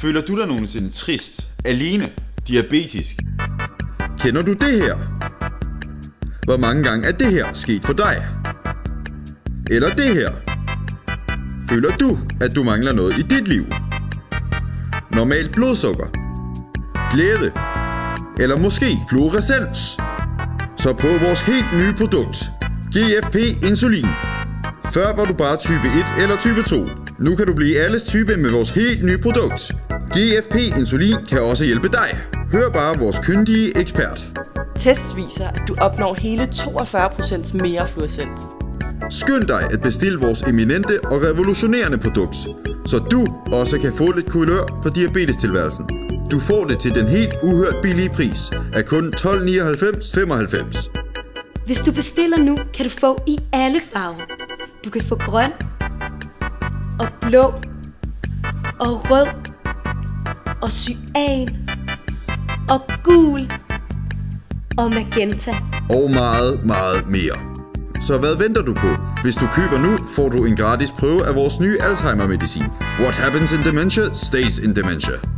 Føler du dig nogensinde trist, alene, diabetisk? Kender du det her? Hvor mange gange er det her sket for dig? Eller det her? Føler du, at du mangler noget i dit liv? Normalt blodsukker? Glæde? Eller måske fluorescens? Så prøv vores helt nye produkt, GFP Insulin. Før var du bare type 1 eller type 2. Nu kan du blive alles type med vores helt nye produkt. GFP Insulin kan også hjælpe dig. Hør bare vores kyndige ekspert. Tests viser, at du opnår hele 42% mere fluorescens. Skynd dig at bestille vores eminente og revolutionerende produkt, så du også kan få lidt kulør på diabetestilværelsen. Du får det til den helt uhørt billige pris af kun 12,99,95. Hvis du bestiller nu, kan du få i alle farver. Du kan få grøn og blå og rød og cyan og gul og magenta. Og meget, meget mere. Så hvad venter du på? Hvis du køber nu, får du en gratis prøve af vores nye Alzheimer-medicin. What happens in dementia stays in dementia.